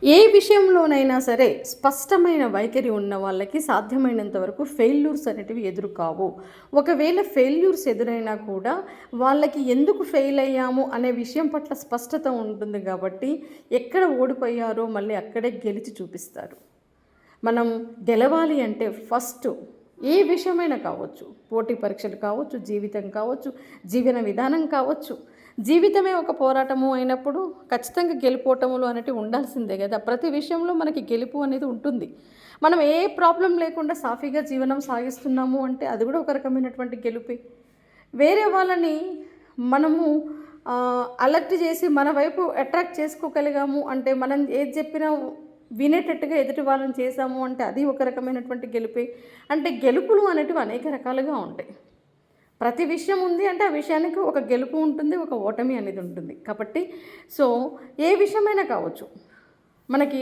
ఏ విషయంలోనైనా సరే స్పష్టమైన వైఖరి ఉన్న వాళ్ళకి సాధ్యమైనంత వరకు ఫెయిల్యూర్స్ అనేటివి ఎదురు కావు. ఒకవేళ ఫెయిల్యూర్స్ ఎదురైనా కూడా వాళ్ళకి ఎందుకు ఫెయిల్ అయ్యాము అనే విషయం పట్ల స్పష్టత ఉంటుంది కాబట్టి ఎక్కడ ఓడిపోయారో మళ్ళీ అక్కడే గెలిచి చూపిస్తారు. మనం గెలవాలి అంటే ఫస్ట్ ఏ విషయమైనా కావచ్చు, పోటీ పరీక్షలు కావచ్చు, జీవితం కావచ్చు, జీవన విధానం కావచ్చు. జీవితమే ఒక పోరాటము అయినప్పుడు ఖచ్చితంగా గెలుపోటములు అనేటివి ఉండాల్సిందే కదా. ప్రతి విషయంలో మనకి గెలుపు అనేది ఉంటుంది. మనం ఏ ప్రాబ్లం లేకుండా సాఫీగా జీవనం సాగిస్తున్నాము అంటే అది కూడా ఒక రకమైనటువంటి గెలుపే. వేరే వాళ్ళని మనము అలర్ట్ చేసి మన వైపు అట్రాక్ట్ చేసుకోగలిగాము అంటే, మనం ఏది చెప్పినా వినేటట్టుగా ఎదుటి వాళ్ళని చేశాము అంటే అది ఒక రకమైనటువంటి గెలుపే. అంటే గెలుపులు అనేటివి అనేక రకాలుగా ఉంటాయి. ప్రతి విషయం ఉంది అంటే ఆ విషయానికి ఒక గెలుపు ఉంటుంది, ఒక ఓటమి అనేది ఉంటుంది. కాబట్టి ఏ విషయమైనా కావచ్చు, మనకి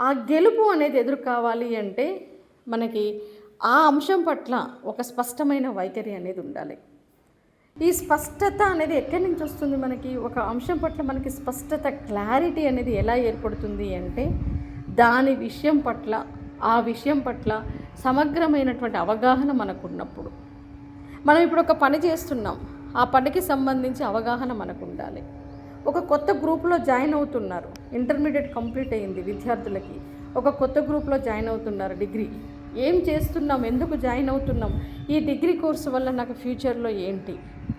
ఆ గెలుపు అనేది ఎదురు కావాలి అంటే మనకి ఆ అంశం పట్ల ఒక స్పష్టమైన వైఖరి అనేది ఉండాలి. ఈ స్పష్టత అనేది ఎక్కడి నుంచి వస్తుంది? మనకి ఒక అంశం పట్ల మనకి స్పష్టత, క్లారిటీ అనేది ఎలా ఏర్పడుతుంది అంటే దాని విషయం పట్ల, ఆ విషయం పట్ల సమగ్రమైనటువంటి అవగాహన మనకున్నప్పుడు. మనం ఇప్పుడు ఒక పని చేస్తున్నాం, ఆ పనికి సంబంధించి అవగాహన మనకు ఉండాలి. ఒక కొత్త గ్రూప్లో జాయిన్ అవుతున్నారు, ఇంటర్మీడియట్ కంప్లీట్ అయ్యింది విద్యార్థులకి, ఒక కొత్త గ్రూప్లో జాయిన్ అవుతున్నారు. డిగ్రీ ఏం చేస్తున్నాం, ఎందుకు జాయిన్ అవుతున్నాం, ఈ డిగ్రీ కోర్సు వల్ల నాకు ఫ్యూచర్లో ఏంటి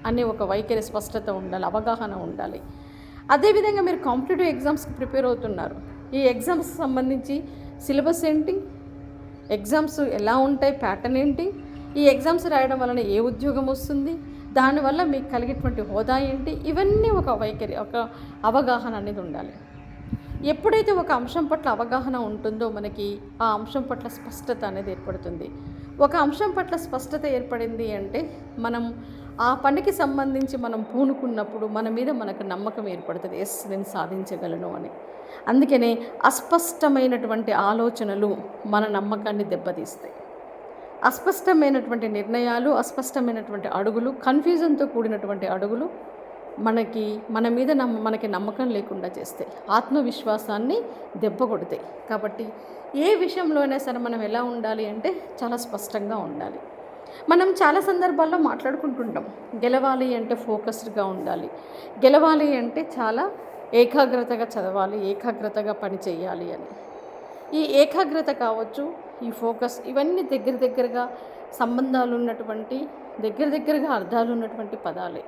అనే ఒక వైఖరి, స్పష్టత ఉండాలి, అవగాహన ఉండాలి. అదేవిధంగా మీరు కాంపిటేటివ్ ఎగ్జామ్స్కి ప్రిపేర్ అవుతున్నారు. ఈ ఎగ్జామ్స్ సంబంధించి సిలబస్ ఏంటి, ఎగ్జామ్స్ ఎలా ఉంటాయి, ప్యాటర్న్ ఏంటి, ఈ ఎగ్జామ్స్ రాయడం వలన ఏ ఉద్యోగం వస్తుంది, దానివల్ల మీకు కలిగేటువంటి హోదా ఏంటి, ఇవన్నీ ఒక వైఖరి, ఒక అవగాహన అనేది ఉండాలి. ఎప్పుడైతే ఒక అంశం పట్ల అవగాహన ఉంటుందో మనకి ఆ అంశం పట్ల స్పష్టత అనేది ఏర్పడుతుంది. ఒక అంశం పట్ల స్పష్టత ఏర్పడింది అంటే మనం ఆ పనికి సంబంధించి మనం పూనుకున్నప్పుడు మన మీద మనకు నమ్మకం ఏర్పడుతుంది. ఎస్, నేను సాధించగలను అని. అందుకనే అస్పష్టమైనటువంటి ఆలోచనలు మన నమ్మకాన్ని దెబ్బతీస్తాయి. అస్పష్టమైనటువంటి నిర్ణయాలు, అస్పష్టమైనటువంటి అడుగులు, కన్ఫ్యూజన్తో కూడినటువంటి అడుగులు మన మీద మనకి నమ్మకం లేకుండా చేస్తాయి, ఆత్మవిశ్వాసాన్ని దెబ్బ కొడతాయి. కాబట్టి ఏ విషయంలో అయినా సరే మనం ఎలా ఉండాలి అంటే చాలా స్పష్టంగా ఉండాలి. మనం చాలా సందర్భాల్లో మాట్లాడుకుంటుంటాం, గెలవాలి అంటే ఫోకస్డ్గా ఉండాలి, గెలవాలి అంటే చాలా ఏకాగ్రతగా చదవాలి, ఏకాగ్రతగా పని చేయాలి అని. ఈ ఏకాగ్రత కావచ్చు, ఈ ఫోకస్, ఇవన్నీ దగ్గరగా సంబంధాలు ఉన్నటువంటి, దగ్గరగా అర్థాలు ఉన్నటువంటి పదాలే.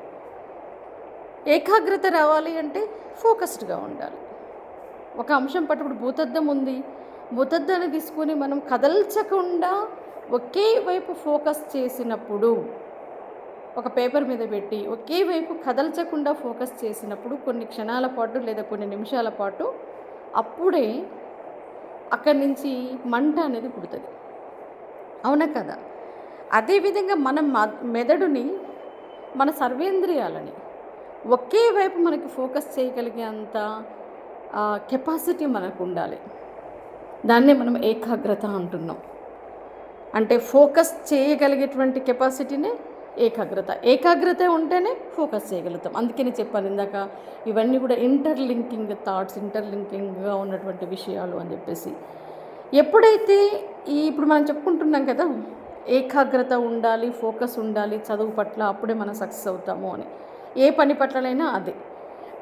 ఏకాగ్రత రావాలి అంటే ఫోకస్డ్గా ఉండాలి. ఒక అంశం పట్టుకుడు భూతద్దం ఉంది, భూతద్దాన్ని తీసుకొని మనం కదల్చకుండా ఒకే వైపు ఫోకస్ చేసినప్పుడు, ఒక పేపర్ మీద పెట్టి ఒకే వైపు కదల్చకుండా ఫోకస్ చేసినప్పుడు కొన్ని క్షణాల పాటు లేదా కొన్ని నిమిషాల పాటు అప్పుడే అక్కడి నుంచి మంట అనేది పుడుతుంది. అవునా కదా? అదేవిధంగా మనం మెదడుని, మన సర్వేంద్రియాలని ఒకే వైపు మనకి ఫోకస్ చేయగలిగే అంత కెపాసిటీ మనకు ఉండాలి. దాన్నే మనం ఏకాగ్రత అంటున్నాం. అంటే ఫోకస్ చేయగలిగేటువంటి కెపాసిటీనే ఏకాగ్రత ఉంటేనే ఫోకస్ చేయగలుగుతాం. అందుకని చెప్పాను ఇందాక, ఇవన్నీ కూడా ఇంటర్లింకింగ్ థాట్స్, ఇంటర్లింకింగ్గా ఉన్నటువంటి విషయాలు అని చెప్పేసి. ఎప్పుడైతే ఇప్పుడు మనం చెప్పుకుంటున్నాం కదా, ఏకాగ్రత ఉండాలి, ఫోకస్ ఉండాలి చదువు పట్ల, అప్పుడే మనం సక్సెస్ అవుతాము అని. ఏ పని పట్లనైనా అదే.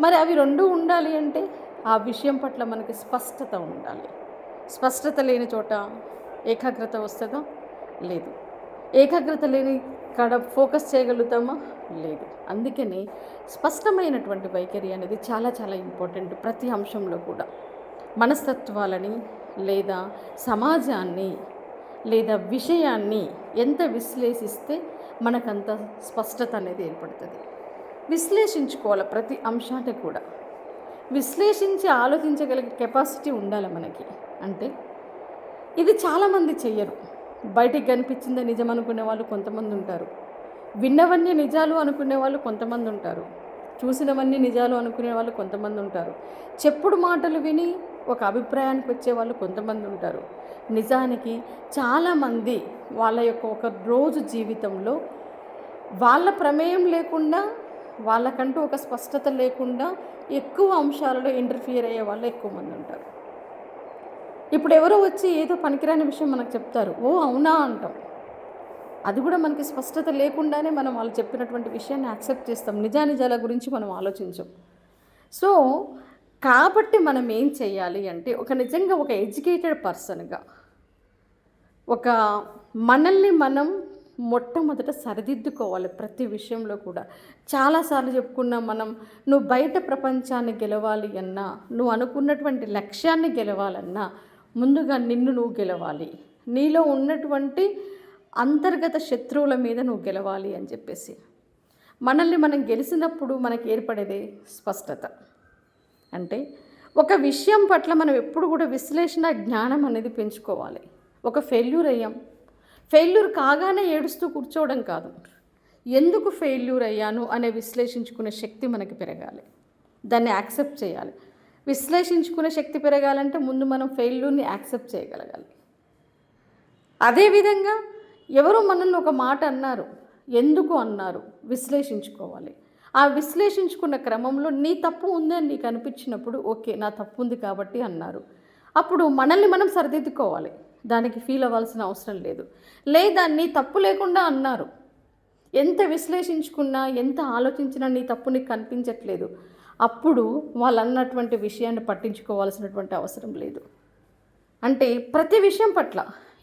మరి అవి రెండు ఉండాలి అంటే ఆ విషయం పట్ల మనకి స్పష్టత ఉండాలి. స్పష్టత లేని చోట ఏకాగ్రత వస్తుందా? లేదు. ఏకాగ్రత లేని కాడ ఫోకస్ చేయగలుగుతామా? లేదు. అందుకని స్పష్టమైనటువంటి వైఖరి అనేది చాలా చాలా ఇంపార్టెంట్. ప్రతి అంశంలో కూడా మనస్తత్వాలని లేదా సమాజాన్ని లేదా విషయాన్ని ఎంత విశ్లేషిస్తే మనకంత స్పష్టత అనేది ఏర్పడుతుంది. విశ్లేషించుకోవాలి, ప్రతి అంశాన్ని కూడా విశ్లేషించి ఆలోచించగలిగే కెపాసిటీ ఉండాలి మనకి. అంటే ఇది చాలామంది చెయ్యరు. బయటికి కనిపించిందే నిజం అనుకునే వాళ్ళు కొంతమంది ఉంటారు, విన్నవన్నీ నిజాలు అనుకునే వాళ్ళు కొంతమంది ఉంటారు, చూసినవన్నీ నిజాలు అనుకునే వాళ్ళు కొంతమంది ఉంటారు, చెప్పుడు మాటలు విని ఒక అభిప్రాయానికి వచ్చే వాళ్ళు కొంతమంది ఉంటారు. నిజానికి చాలామంది వాళ్ళ యొక్క ఒక రోజు జీవితంలో వాళ్ళ ప్రమేయం లేకుండా, వాళ్ళకంటూ ఒక స్పష్టత లేకుండా ఎక్కువ అంశాలలో ఇంటర్ఫియర్ అయ్యే వాళ్ళు ఎక్కువ మంది ఉంటారు. ఇప్పుడు ఎవరో వచ్చి ఏదో పనికిరాని విషయం మనకు చెప్తారు, ఓ అవునా అంటాం. అది కూడా మనకి స్పష్టత లేకుండానే మనం వాళ్ళు చెప్పినటువంటి విషయాన్ని యాక్సెప్ట్ చేస్తాం. నిజానిజాల గురించి మనం ఆలోచించం. సో కాబట్టి మనం ఏం చేయాలి అంటే, నిజంగా ఒక ఎడ్యుకేటెడ్ పర్సన్గా మనల్ని మనం మొట్టమొదట సరిదిద్దుకోవాలి ప్రతి విషయంలో కూడా. చాలాసార్లు చెప్పుకున్నాం మనం, నువ్వు బయట ప్రపంచాన్ని గెలవాలి అన్నా, నువ్వు అనుకున్నటువంటి లక్ష్యాన్ని గెలవాలన్నా ముందుగా నిన్ను నువ్వు గెలవాలి. నీలో ఉన్నటువంటి అంతర్గత శత్రువుల మీద నువ్వు గెలవాలి అని చెప్పేసి. మనల్ని మనం గెలిచినప్పుడు మనకు ఏర్పడేదే స్పష్టత. అంటే ఒక విషయం పట్ల మనం ఎప్పుడు కూడా విశ్లేషణ జ్ఞానం అనేది పెంచుకోవాలి. ఫెయిల్యూర్ అయ్యాం, ఫెయిల్యూర్ కాగానే ఏడుస్తూ కూర్చోవడం కాదు, ఎందుకు ఫెయిల్యూర్ అయ్యాను అనే విశ్లేషించుకునే శక్తి మనకి పెరగాలి. దాన్ని యాక్సెప్ట్ చేయాలి. విశ్లేషించుకునే శక్తి పెరగాలంటే ముందు మనం ఫెయిల్యూర్ని యాక్సెప్ట్ చేయగలగాలి. అదేవిధంగా ఎవరో మనల్ని ఒక మాట అన్నారు, ఎందుకు అన్నారు విశ్లేషించుకోవాలి. ఆ విశ్లేషించుకున్న క్రమంలో నీ తప్పు ఉందని నీకు అనిపించినప్పుడు, ఓకే నా తప్పు ఉంది కాబట్టి అన్నారు, అప్పుడు మనల్ని మనం సరిదిద్దుకోవాలి. దానికి ఫీల్ అవ్వాల్సిన అవసరం లేదు. లేదా నీ తప్పు లేకుండా అన్నారు, ఎంత విశ్లేషించుకున్నా ఎంత ఆలోచించినా నీ తప్పు నీకు కనిపించట్లేదు, అప్పుడు వాళ్ళు అన్నటువంటి విషయాన్ని పట్టించుకోవాల్సినటువంటి అవసరం లేదు. అంటే ప్రతి విషయం పట్ల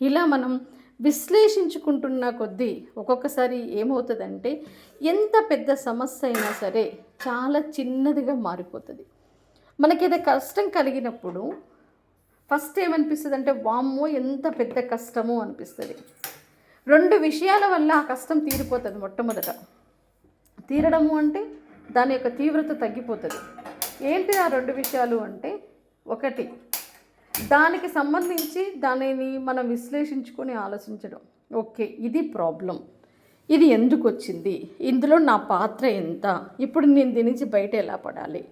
ఇలా మనం విశ్లేషించుకుంటున్న కొద్దీ ఒక్కొక్కసారి ఏమవుతుందంటే, ఎంత పెద్ద సమస్య అయినా సరే చాలా చిన్నదిగా మారిపోతుంది. మనకేదో కష్టం కలిగినప్పుడు ఫస్ట్ ఏమనిపిస్తుంది అంటే, వామ్మో ఎంత పెద్ద కష్టము అనిపిస్తుంది. 2 విషయాల వల్ల ఆ కష్టం తీరిపోతుంది. మొట్టమొదట తీరడము అంటే దాని యొక్క తీవ్రత తగ్గిపోతుంది. ఏంటి ఆ 2 విషయాలు అంటే, ఒకటి దానికి సంబంధించి దానిని మనం విశ్లేషించుకొని ఆలోచించడం. ఓకే ఇది ప్రాబ్లం, ఇది ఎందుకు వచ్చింది, ఇందులో నా పాత్ర ఎంత, ఇప్పుడు నేను దీని నుంచి బయట ఎలా పడాలి.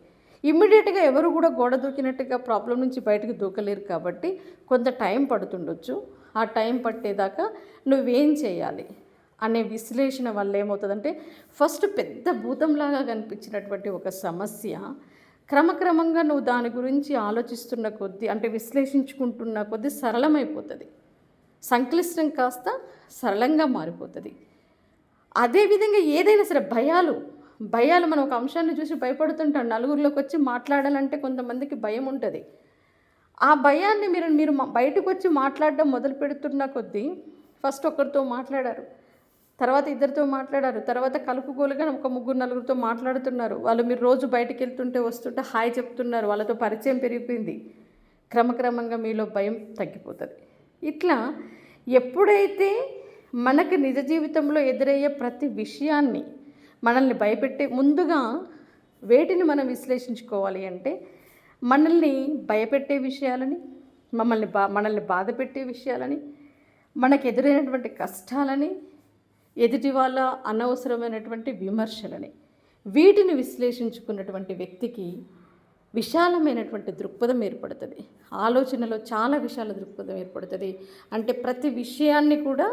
ఇమ్మీడియట్గా ఎవరు కూడా గోడ దూకినట్టుగా ప్రాబ్లం నుంచి బయటకు దూకలేరు కాబట్టి కొంత టైం పడుతుండొచ్చు. ఆ టైం పట్టేదాకా నువ్వేం చేయాలి అనే విశ్లేషణ వల్ల ఏమవుతుందంటే, ఫస్ట్ పెద్ద భూతంలాగా కనిపించినటువంటి ఒక సమస్య క్రమక్రమంగా నువ్వు దాని గురించి ఆలోచిస్తున్న కొద్దీ, అంటే విశ్లేషించుకుంటున్న కొద్దీ సరళమైపోతుంది. సంక్లిష్టం కాస్త సరళంగా మారిపోతుంది. అదేవిధంగా ఏదైనా సరే భయాలు మనం ఒక అంశాన్ని చూసి భయపడుతుంటాం. నలుగురిలోకి వచ్చి మాట్లాడాలంటే కొంతమందికి భయం ఉంటుంది. ఆ భయాన్ని మీరు బయటకు వచ్చి మాట్లాడడం మొదలు పెడుతున్న కొద్దీ, ఫస్ట్ ఒకరితో మాట్లాడారు, తర్వాత ఇద్దరితో మాట్లాడారు, తర్వాత కలుపుగోలుగా ఒక 3-4 మాట్లాడుతున్నారు. వాళ్ళు మీరు రోజు బయటికి వెళ్తుంటే వస్తుంటే హాయ్ చెప్తున్నారు, వాళ్ళతో పరిచయం పెరిగిపోయింది. క్రమక్రమంగా మీలో భయం తగ్గిపోతుంది. ఇట్లా ఎప్పుడైతే మనకు నిజ జీవితంలో ఎదురయ్యే ప్రతి విషయాన్ని మనల్ని భయపెట్టే ముందుగా వేటిని మనం విశ్లేషించుకోవాలి అంటే, మనల్ని భయపెట్టే విషయాలని, మనల్ని బాధ పెట్టే విషయాలని, మనకు ఎదురైనటువంటి కష్టాలని, ఎదుటి వాళ్ళ అనవసరమైనటువంటి విమర్శలని, వీటిని విశ్లేషించుకున్నటువంటి వ్యక్తికి విశాలమైనటువంటి దృక్పథం ఏర్పడుతుంది. ఆలోచనలో చాలా విశాల దృక్పథం ఏర్పడుతుంది. అంటే ప్రతి విషయాన్ని కూడా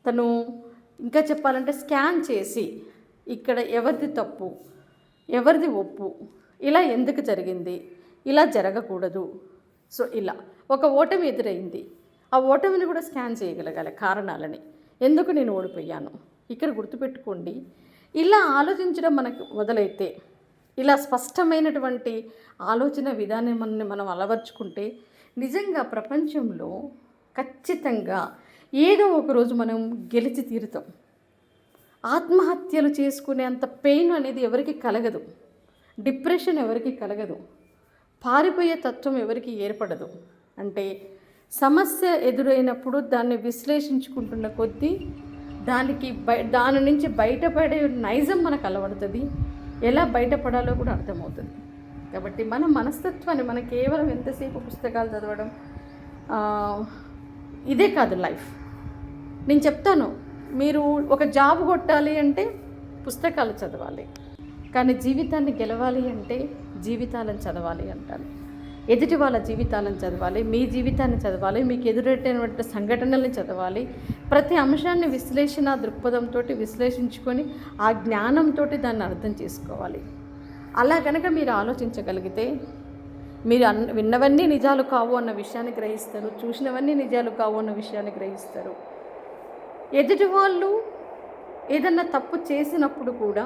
తను ఇంకా చెప్పాలంటే స్కాన్ చేసి, ఇక్కడ ఎవరిది తప్పు, ఎవరిది ఒప్పు, ఇలా ఎందుకు జరిగింది, ఇలా జరగకూడదు. సో ఇలా ఒక ఓటమి ఎదురైంది, ఆ ఓటమిని కూడా స్కాన్ చేయగలగాలి, కారణాలని, ఎందుకు నేను ఓడిపోయాను. ఇక్కడ గుర్తుపెట్టుకోండి, ఇలా ఆలోచించడం మనకు మొదలైతే, ఇలా స్పష్టమైనటువంటి ఆలోచన విధానాన్ని మనం అలవర్చుకుంటే, నిజంగా ప్రపంచంలో ఖచ్చితంగా ఏదో ఒకరోజు మనం గెలిచి తీరుతాం. ఆత్మహత్యలు చేసుకునేంత పెయిన్ అనేది ఎవరికి కలగదు, డిప్రెషన్ ఎవరికి కలగదు, పారిపోయే తత్వం ఎవరికి ఏర్పడదు. అంటే సమస్య ఎదురైనప్పుడు దాన్ని విశ్లేషించుకుంటున్న కొద్దీ దాని నుంచి బయటపడే నైజం మనకు అలవడుతుంది, ఎలా బయటపడాలో కూడా అర్థమవుతుంది. కాబట్టి మన మనస్తత్వాన్ని, మనం కేవలం ఎంతసేపు పుస్తకాలు చదవడం ఇదే కాదు లైఫ్. నేను చెప్తాను, మీరు ఒక జాబ్ కొట్టాలి అంటే పుస్తకాలు చదవాలి, కానీ జీవితాన్ని గెలవాలి అంటే జీవితాలను చదవాలి అంటాను. ఎదుటి వాళ్ళ జీవితాలను చదవాలి, మీ జీవితాన్ని చదవాలి, మీకు ఎదురెట్టినటువంటి సంఘటనల్ని చదవాలి. ప్రతి అంశాన్ని విశ్లేషణ దృక్పథంతో విశ్లేషించుకొని ఆ జ్ఞానంతో దాన్ని అర్థం చేసుకోవాలి. అలా కనుక మీరు ఆలోచించగలిగితే మీరు విన్నవన్నీ నిజాలు కావు అన్న విషయాన్ని గ్రహిస్తారు, చూసినవన్నీ నిజాలు కావు అన్న విషయాన్ని గ్రహిస్తారు. ఎదుటి వాళ్ళు ఏదన్నా తప్పు చేసినప్పుడు కూడా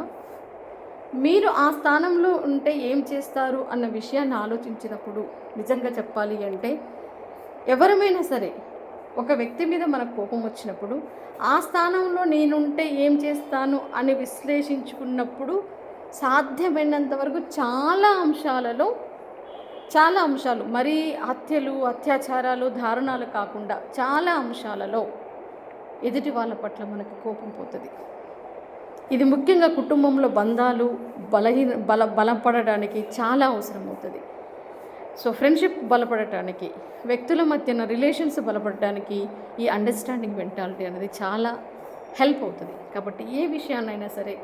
మీరు ఆ స్థానంలో ఉంటే ఏం చేస్తారు అన్న విషయాన్ని ఆలోచించినప్పుడు నిజంగా చెప్పాలి అంటే ఎవరమైనా సరే ఒక వ్యక్తి మీద మనకు కోపం వచ్చినప్పుడు ఆ స్థానంలో నేనుంటే ఏం చేస్తాను అని విశ్లేషించుకున్నప్పుడు సాధ్యమైనంత వరకు చాలా అంశాలు మరీ హత్యలు, అత్యాచారాలు, దారుణాలు కాకుండా చాలా అంశాలలో ఎదుటి వాళ్ళ పట్ల మనకు కోపం పోతుంది. ఇది ముఖ్యంగా కుటుంబంలో బంధాలు బలపడడానికి చాలా అవసరం అవుతుంది. సో ఫ్రెండ్షిప్ బలపడటానికి, వ్యక్తుల మధ్యన రిలేషన్స్ బలపడటానికి ఈ అండర్స్టాండింగ్ మెంటాలిటీ అనేది చాలా హెల్ప్ అవుతుంది. కాబట్టి ఏ విషయాన్నైనా సరే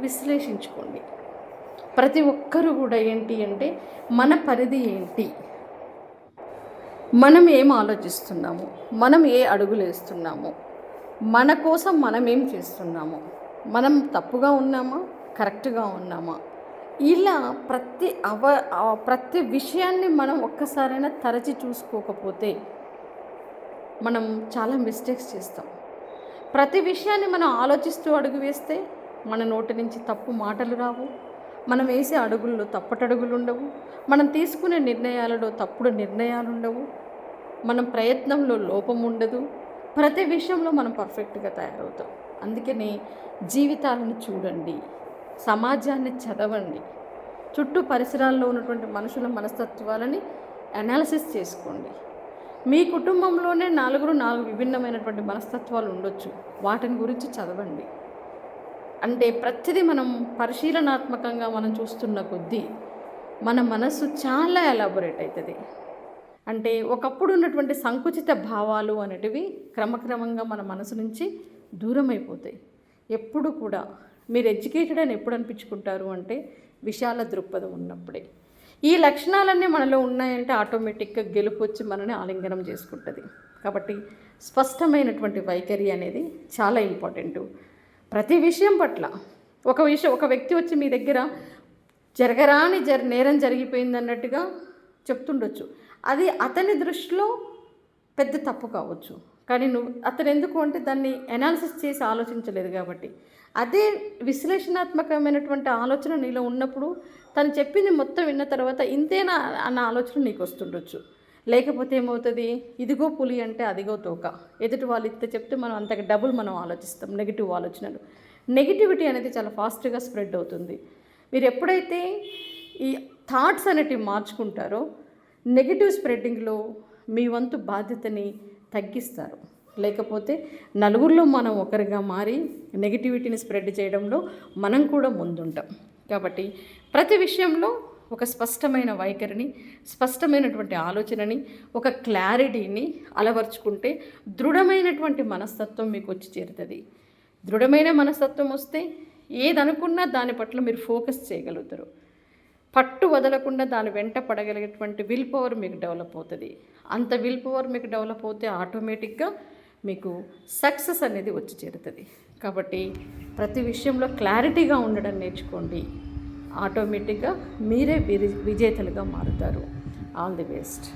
విశ్లేషించుకోండి. ప్రతి ఒక్కరూ కూడా ఏంటి అంటే మన పరిధి ఏంటి, మనం ఏం ఆలోచిస్తున్నాము, మనం ఏ అడుగులు వేస్తున్నాము, మన కోసం మనం ఏం చేస్తున్నాము, మనం తప్పుగా ఉన్నామా, కరెక్ట్గా ఉన్నామా, ఇలా ప్రతి విషయాన్ని మనం ఒక్కసారైనా తరచి చూసుకోకపోతే మనం చాలా మిస్టేక్స్ చేస్తాం. ప్రతి విషయాన్ని మనం ఆలోచిస్తూ అడుగు వేస్తే మన నోటి నుంచి తప్పు మాటలు రావు, మనం వేసే అడుగుల్లో తప్పటడుగులు ఉండవు, మనం తీసుకునే నిర్ణయాలలో తప్పుడు నిర్ణయాలు ఉండవు, మనం ప్రయత్నంలో లోపం ఉండదు, ప్రతి విషయంలో మనం పర్ఫెక్ట్గా తయారవుతాం. అందుకని జీవితాలను చూడండి, సమాజాన్ని చదవండి, చుట్టూ పరిసరాల్లో ఉన్నటువంటి మనుషుల మనస్తత్వాలని అనాలిసిస్ చేసుకోండి. మీ కుటుంబంలోనే నాలుగు విభిన్నమైనటువంటి మనస్తత్వాలు ఉండొచ్చు, వాటిని గురించి చదవండి. అంటే ప్రతిదీ మనం పరిశీలనాత్మకంగా మనం చూస్తున్న కొద్దీ మన మనసు చాలా ఎలాబొరేట్ అవుతుంది. అంటే ఒకప్పుడు ఉన్నటువంటి సంకుచిత భావాలు అనేటివి క్రమక్రమంగా మన మనసు నుంచి దూరం అయిపోతాయి. ఎప్పుడు కూడా మీరు ఎడ్యుకేటెడ్ అని ఎప్పుడు అనిపించుకుంటారు అంటే విశాల దృక్పథం ఉన్నప్పుడే. ఈ లక్షణాలన్నీ మనలో ఉన్నాయంటే ఆటోమేటిక్గా గెలుపు వచ్చి మనని ఆలింగనం చేసుకుంటుంది. కాబట్టి స్పష్టమైనటువంటి వైఖరి అనేది చాలా ఇంపార్టెంటు. ప్రతి విషయం పట్ల ఒక వ్యక్తి వచ్చి మీ దగ్గర నేరం జరిగిపోయింది అన్నట్టుగా చెప్తుండొచ్చు. అది అతని దృష్టిలో పెద్ద తప్పు కావచ్చు, కానీ అతను ఎందుకు అంటే దాన్ని అనాలిసిస్ చేసి ఆలోచించలేదు కాబట్టి. అదే విశ్లేషణాత్మకమైనటువంటి ఆలోచన నీలో ఉన్నప్పుడు తను చెప్పింది మొత్తం విన్న తర్వాత ఇంతేనా అన్న ఆలోచన నీకు వస్తుండొచ్చు. లేకపోతే ఏమవుతుంది, ఇదిగో పులి అంటే అదిగో తోక, ఎదుటి వాళ్ళు ఇంత చెప్తే మనం అంతకు డబుల్ మనం ఆలోచిస్తాం. నెగిటివ్ ఆలోచనలు, నెగిటివిటీ అనేది చాలా ఫాస్ట్గా స్ప్రెడ్ అవుతుంది. మీరు ఎప్పుడైతే ఈ థాట్స్ అనేటివి మార్చుకుంటారో నెగిటివ్ స్ప్రెడ్డింగ్లో మీ వంతు బాధ్యతని తగ్గిస్తారు. లేకపోతే నలుగురిలో మనం ఒకరిగా మారి నెగిటివిటీని స్ప్రెడ్ చేయడంలో మనం కూడా ముందుంటాం. కాబట్టి ప్రతి విషయంలో ఒక స్పష్టమైన వైఖరిని, స్పష్టమైనటువంటి ఆలోచనని, ఒక క్లారిటీని అలవర్చుకుంటే దృఢమైనటువంటి మనస్తత్వం మీకు వచ్చి చేరుతుంది. దృఢమైన మనస్తత్వం వస్తే ఏదనుకున్నా దాని పట్ల మీరు ఫోకస్ చేయగలుగుతారు. పట్టు వదలకుండా దాని వెంట పడగలిగేటువంటి విల్ పవర్ మీకు డెవలప్ అవుతుంది. అంత విల్ పవర్ మీకు డెవలప్ అవుతే ఆటోమేటిక్గా మీకు సక్సెస్ అనేది వచ్చి చేరుతుంది. కాబట్టి ప్రతి విషయంలో క్లారిటీగా ఉండడం నేర్చుకోండి. ఆటోమేటిక్గా మీరే విజేతలుగా మారుతారు. All the best.